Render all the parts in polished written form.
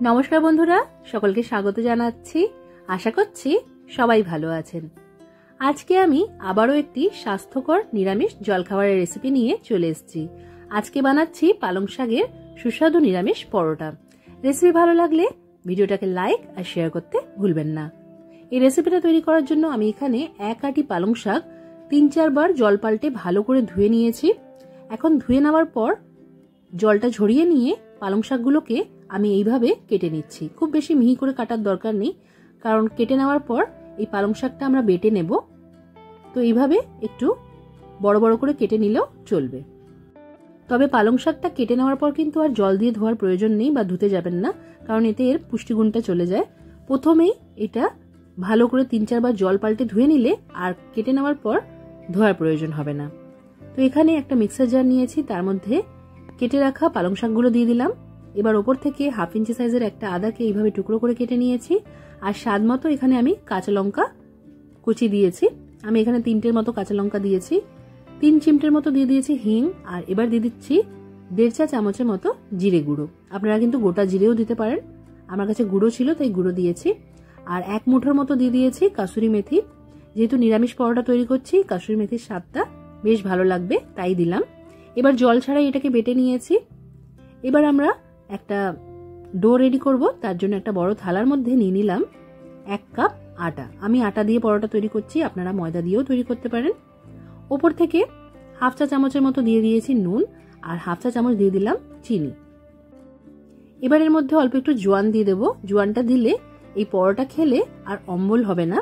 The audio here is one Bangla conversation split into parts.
নমস্কার বন্ধুরা, সকলকে স্বাগত জানাচ্ছি। আশা করছি সবাই ভালো আছেন। আজকে আমি আবারও একটি স্বাস্থ্যকর নিরামিষ জলখাবারের রেসিপি নিয়ে চলে এসেছি। আজকে বানাচ্ছি পালং শাকের সুস্বাদু নিরামিষ পরোটা। রেসিপি ভালো লাগলে ভিডিওটাকে লাইক আর শেয়ার করতে ভুলবেন না। এই রেসিপিটা তৈরি করার জন্য আমি এখানে 1 আটি পালং শাক 3-4 বার জল পাল্টে ভালো করে ধুয়ে নিয়েছি। এখন ধুয়ে নেওয়ার পর জলটা ঝরিয়ে নিয়ে পালং শাকগুলোকে আমি এইভাবে কেটে নিচ্ছি। খুব বেশি মিহি করে কাটার দরকার নেই, কারণ কেটে নেওয়ার পর এই পালং শাকটা আমরা বেটে নেব। তো এইভাবে একটু বড় বড় করে কেটে নিলেও চলবে। তবে পালং শাকটা কেটে নেওয়ার পর কিন্তু আর জল দিয়ে ধোয়ার প্রয়োজন নেই বা ধুতে যাবেন না, কারণ এতে এর পুষ্টিগুণটা চলে যায়। প্রথমেই এটা ভালো করে 3-4 বার জল পাল্টে ধুয়ে নিলে আর কেটে নেওয়ার পর ধোয়ার প্রয়োজন হবে না। তো এখানে একটা মিক্সার জার নিয়েছি, তার মধ্যে কেটে রাখা পালং শাকগুলো দিয়ে দিলাম। এবার ওপর থেকে 1/2 ইঞ্চি সাইজের একটা আদাকে এইভাবে টুকরো করে কেটে নিয়েছি। আর স্বাদ মতো এখানে আমি কাঁচা লঙ্কা কুচি দিয়েছি। আমি এখানে 3টের মতো কাঁচা লঙ্কা দিয়েছি। 3 চিমটের মতো দিয়ে দিয়েছি হিং। আর এবার দিয়ে দিচ্ছি 1.5 চা চামচের মতো জিরে গুঁড়ো। আপনারা কিন্তু গোটা জিরেও দিতে পারেন, আমার কাছে গুঁড়ো ছিল তাই গুঁড়ো দিয়েছি। আর 1 মুঠোর মতো দিয়ে দিয়েছি কাসুরি মেথি। যেহেতু নিরামিষ পরোটা তৈরি করছি, কাসুরি মেথির স্বাদটা বেশ ভালো লাগবে তাই দিলাম। এবার জল ছাড়াই এটাকে বেটে নিয়েছি। এবার আমরা একটা ডো রেডি করব। তার জন্য একটা বড় থালার মধ্যে নিয়ে নিলাম 1 কাপ আটা। আমি আটা দিয়ে পরোটা তৈরি করছি, আপনারা ময়দা দিয়েও তৈরি করতে পারেন। ওপর থেকে 1/2 চা চামচের মতো দিয়ে দিয়েছি নুন, আর 1/2 চা চামচ দিয়ে দিলাম চিনি। এবার এর মধ্যে অল্প একটু জোয়ান দিয়ে দেবো। জোয়ানটা দিলে এই পরোটা খেলে আর অম্বল হবে না।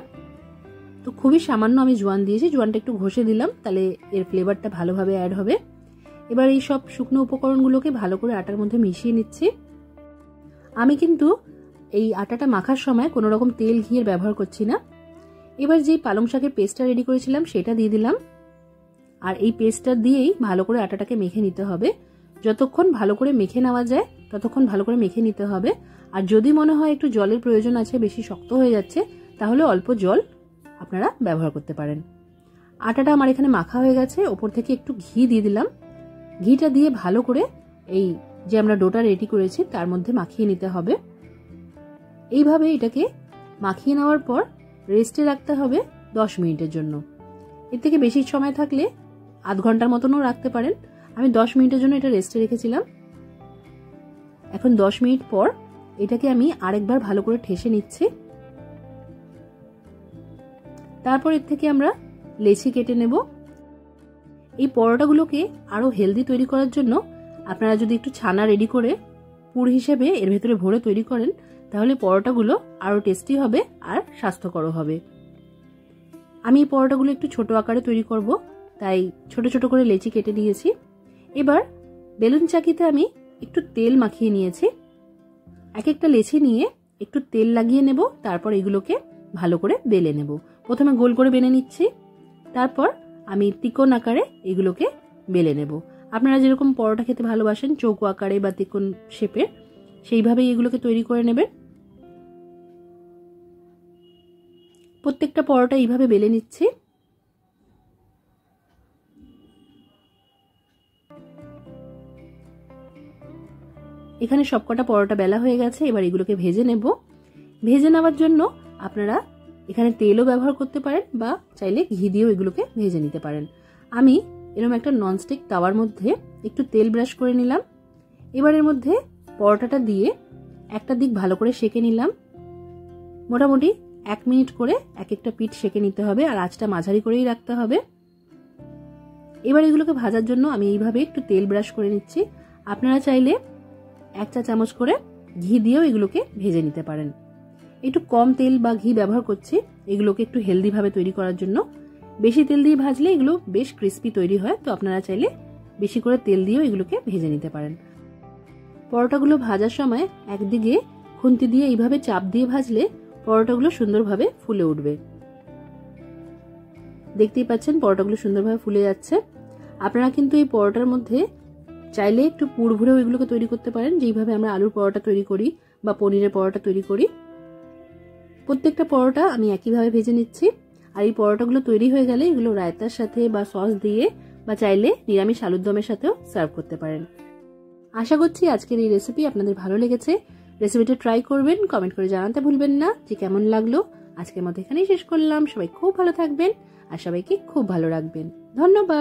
তো খুবই সামান্য আমি জোয়ান দিয়েছি, জোয়ানটা একটু ঘষে দিলাম, তাহলে এর ফ্লেভারটা ভালোভাবে অ্যাড হবে। এবার এই সব শুকনো উপকরণগুলোকে ভালো করে আটার মধ্যে মিশিয়ে নিচ্ছি। আমি কিন্তু এই আটাটা মাখার সময় কোনো রকম তেল ঘিয়ের ব্যবহার করছি না। এবার যে পালং শাকের পেস্টটা রেডি করেছিলাম সেটা দিয়ে দিলাম। আর এই পেস্টটা দিয়েই ভালো করে আটাটাকে মেখে নিতে হবে। যতক্ষণ ভালো করে মেখে নেওয়া যায় ততক্ষণ ভালো করে মেখে নিতে হবে। আর যদি মনে হয় একটু জলের প্রয়োজন আছে, বেশি শক্ত হয়ে যাচ্ছে, তাহলে অল্প জল আপনারা ব্যবহার করতে পারেন। আটাটা আমার এখানে মাখা হয়ে গেছে। ওপর থেকে একটু ঘি দিয়ে দিলাম। ঘিটা দিয়ে ভালো করে এই যে আমরা ডোটা রেডি করেছি তার মধ্যে মাখিয়ে নিতে হবে। এইভাবে এটাকে মাখিয়ে নেওয়ার পর রেস্টে রাখতে হবে 10 মিনিটের জন্য। এর থেকে বেশি সময় থাকলে আধ ঘন্টার মতনও রাখতে পারেন। আমি 10 মিনিটের জন্য এটা রেস্টে রেখেছিলাম। এখন 10 মিনিট পর এটাকে আমি আরেকবার ভালো করে ঠেসে নিচ্ছি। তারপর এর থেকে আমরা লেচি কেটে নেব। এই পরোটাগুলোকে আরো হেলদি তৈরি করার জন্য আপনারা যদি একটু ছানা রেডি করে পুর হিসেবে এর ভেতরে ভরে তৈরি করেন, তাহলে পরোটাগুলো আরো টেস্টি হবে আর স্বাস্থ্যকর হবে। আমি এই পরোটাগুলো একটু ছোট আকারে তৈরি করব, তাই ছোট ছোট করে লেচি কেটে নিয়েছি। এবার বেলুন চাকিতে আমি একটু তেল মাখিয়ে নিয়েছি। এক একটা লেচি নিয়ে একটু তেল লাগিয়ে নেব, তারপর এগুলোকে ভালো করে বেলে নেব। প্রথমে গোল করে বেলে নিচ্ছি, তারপর আমি তিকোণ আকারে এগুলোকে বেলে নেব। আপনারা যেরকম পরোটা খেতে ভালোবাসেন, চৌকো আকারে বা তিকোণ শেপের, সেইভাবেই এগুলোকে তৈরি করে নেবেন। প্রত্যেকটা পরোটা এইভাবে বেলে নিচ্ছি। এখানে সবকটা পরোটা বেলা হয়ে গেছে। এবার এগুলোকে ভেজে নেব। ভেজে নেওয়ার জন্য আপনারা এখানে তেলও ব্যবহার করতে পারেন বা চাইলে ঘি দিয়েও এগুলোকে ভেজে নিতে পারেন। আমি এরকম একটা ননস্টিক তাওয়ার মধ্যে একটু তেল ব্রাশ করে নিলাম। এবার এর মধ্যে পরোটাটা দিয়ে একটা দিক ভালো করে সেঁকে নিলাম। মোটামুটি 1 মিনিট করে এক একটা পিঠ সেঁকে নিতে হবে, আর আঁচটা মাঝারি করেই রাখতে হবে। এবার এগুলোকে ভাজার জন্য আমি এইভাবে একটু তেল ব্রাশ করে নিচ্ছি। আপনারা চাইলে 1 চা চামচ করে ঘি দিয়েও এগুলোকে ভেজে নিতে পারেন। একটু কম তেল বা ঘি ব্যবহার করছি এগুলোকে একটু হেলদি ভাবে তৈরি করার জন্য। বেশি তেল দিয়ে ভাজলে এগুলো বেশ ক্রিস্পি তৈরি হয়, তো আপনারা চাইলে বেশি করে তেল দিয়েও এগুলোকে ভেজে নিতে পারেন। পরোটাগুলো ভাজার সময় একদিকে খুন্তি দিয়ে এইভাবে চাপ দিয়ে ভাজলে পরোটাগুলো সুন্দরভাবে ফুলে উঠবে। দেখতেই পাচ্ছেন পরোটাগুলো সুন্দরভাবে ফুলে যাচ্ছে। আপনারা কিন্তু এই পরোটার মধ্যে চাইলে একটু পুর ভরেও এগুলোকে তৈরি করতে পারেন, যেইভাবে আমরা আলুর পরোটা তৈরি করি বা পনিরের পরোটা তৈরি করি। প্রত্যেকটা পরোটা আমি একইভাবে ভেজে নিচ্ছি। আর এই পরোটাগুলো তৈরি হয়ে গেলে এগুলো রায়তার সাথে বা সস দিয়ে বা চাইলে নিরামিষ আলুর দমের সাথেও সার্ভ করতে পারেন। আশা করছি আজকের এই রেসিপি আপনাদের ভালো লেগেছে। রেসিপিটা ট্রাই করবেন, কমেন্ট করে জানাতে ভুলবেন না যে কেমন লাগলো। আজকের মতো এখানেই শেষ করলাম। সবাই খুব ভালো থাকবেন আর সবাইকে খুব ভালো রাখবেন। ধন্যবাদ।